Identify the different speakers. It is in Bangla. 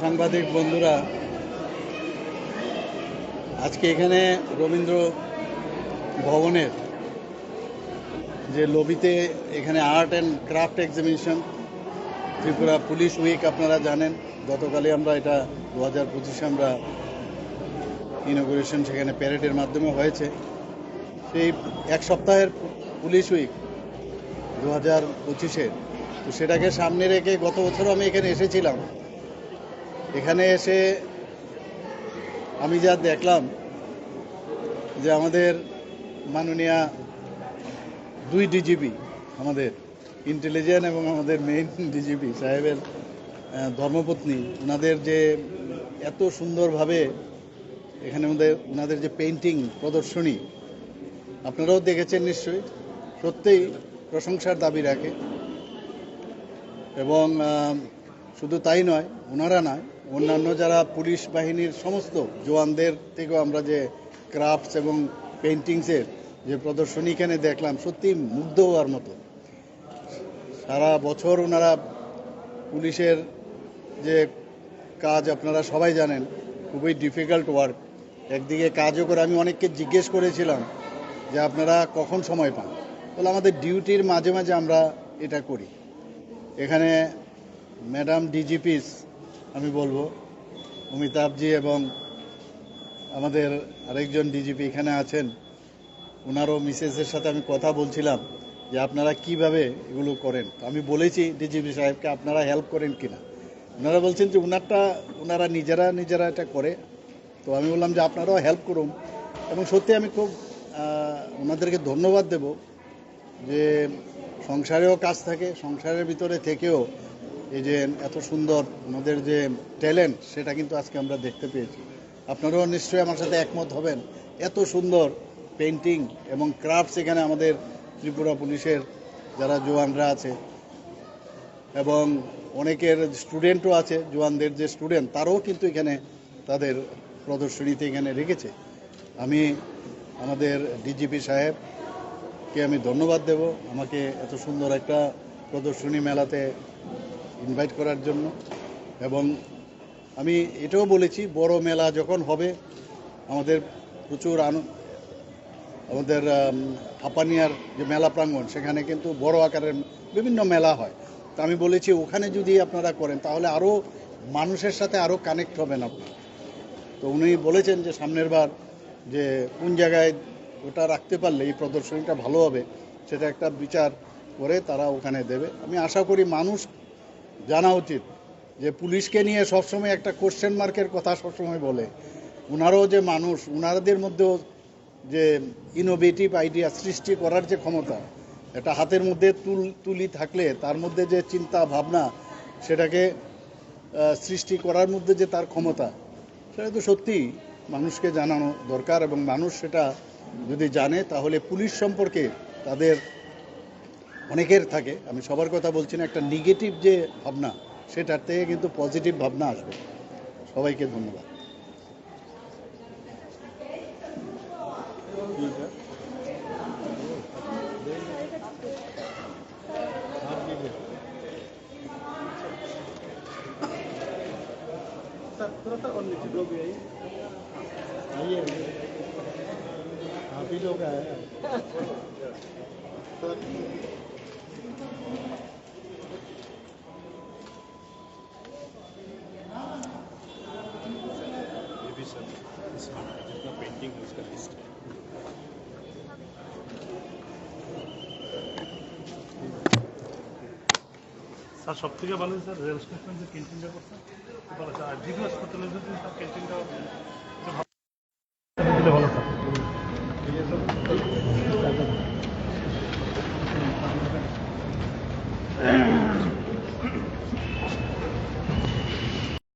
Speaker 1: সাংবাদিক বন্ধুরা, আজকে এখানে রবীন্দ্র ভবনের যে লবিতে এখানে art and craft exhibition Tripura police week আপনারা জানেন, গতকালই আমরা এটা 2025 আমরা ইনগুরেশন সেখানে প্যারেডের মাধ্যমে হয়েছে। সেই এক সপ্তাহের পুলিশ উইক 2025-এর, তো সেটাকে সামনে রেখে গত বছরও আমি এখানে এসেছিলাম। এখানে এসে আমি যা দেখলাম যে আমাদের মাননীয়া দুই ডিজিপি, আমাদের ইন্টেলিজেন্স এবং আমাদের মেইন ডিজিপি সাহেবের ধর্মপত্নী, ওনাদের যে এত সুন্দরভাবে এখানে ওনাদের যে পেইন্টিং প্রদর্শনী আপনারাও দেখেছেন নিশ্চয়ই, সত্যিই প্রশংসার দাবি রাখে। এবং শুধু তাই নয়, ওনারা নয়, অন্যান্য যারা পুলিশ বাহিনীর সমস্ত জওয়ানদের থেকেও আমরা যে ক্রাফটস এবং পেইন্টিংসের যে প্রদর্শনী এখানে দেখলাম, সত্যি মুগ্ধ হওয়ার মতো। সারা বছর ওনারা পুলিশের যে কাজ আপনারা সবাই জানেন, খুবই ডিফিকাল্ট ওয়ার্ক। একদিকে কাজও করে, আমি অনেককে জিজ্ঞেস করেছিলাম যে আপনারা কখন সময় পান, বলে আমাদের ডিউটির মাঝে মাঝে আমরা এটা করি। এখানে ম্যাডাম ডিজিপিস আমি বলবো, অমিতাভজি এবং আমাদের আরেকজন ডিজিপি এখানে আছেন, ওনারও মিসেসের সাথে আমি কথা বলছিলাম যে আপনারা কিভাবে এগুলো করেন। তো আমি বলেছি ডিজিপি সাহেবকে আপনারা হেল্প করেন কিনা, ওনারা বলছেন যে ওনারা নিজেরা এটা করে। তো আমি বললাম যে আপনারাও হেল্প করুন। এবং সত্যি আমি খুব ওনাদেরকে ধন্যবাদ দেব যে সংসারেও কাজ থাকে, সংসারের ভিতরে থেকেও এই যে এত সুন্দর ওনাদের যে ট্যালেন্ট, সেটা কিন্তু আজকে আমরা দেখতে পেয়েছি। আপনারাও নিশ্চয়ই আমার সাথে একমত হবেন, এত সুন্দর পেইন্টিং এবং ক্রাফটস এখানে আমাদের ত্রিপুরা পুলিশের যারা জওয়ানরা আছে এবং অনেকের স্টুডেন্টও আছে, জওয়ানদের যে স্টুডেন্ট তারাও কিন্তু এখানে তাদের প্রদর্শনীতে এখানে রেখেছে। আমি আমাদের ডিজিপি সাহেবকে আমি ধন্যবাদ দেব আমাকে এত সুন্দর একটা প্রদর্শনী মেলাতে ইনভাইট করার জন্য। এবং আমি এটাও বলেছি, বড় মেলা যখন হবে আমাদের প্রচুর আমাদের হাপানিয়ার যে মেলা প্রাঙ্গণ, সেখানে কিন্তু বড় আকারের বিভিন্ন মেলা হয়। তো আমি বলেছি ওখানে যদি আপনারা করেন তাহলে আরও মানুষের সাথে আরও কানেক্ট হবেন আপনি। তো উনি বলেছেন যে সামনের বার যে কোন জায়গায় ওটা রাখতে পারলে এই প্রদর্শনীটা ভালো হবে, সেটা একটা বিচার করে তারা ওখানে দেবে। আমি আশা করি মানুষ জানা উচিত যে পুলিশকে নিয়ে সবসময় একটা কোশ্চেন মার্কের কথা সবসময় বলে, ওনারাও যে মানুষ, ওনাদের মধ্যেও যে ইনোভেটিভ আইডিয়া সৃষ্টি করার যে ক্ষমতা, এটা হাতের মধ্যে তুলি থাকলে তার মধ্যে যে চিন্তা ভাবনা, সেটাকে সৃষ্টি করার মধ্যে যে তার ক্ষমতা, সেটা তো সত্যিই মানুষকে জানানো দরকার। এবং মানুষ সেটা যদি জানে তাহলে পুলিশ সম্পর্কে তাদের অনেকের থাকে, আমি সবার কথা বলছি না, একটা নেগেটিভ যে ভাবনা সেটার থেকে কিন্তু পজিটিভ ভাবনা আসবে। সবাইকে ধন্যবাদ। काफी लोग आए हैं। ये भी सर जितना पेंटिंग है उसका लिस्ट है।
Speaker 2: স্যার সব থেকে ভালো স্যার রেল স্টেশন যে ক্যান্টিনটা করছে ভালো স্যার, আর জিবি হাসপাতালে যদি স্যার ক্যান্টিনটা দিলে ভালো স্যার।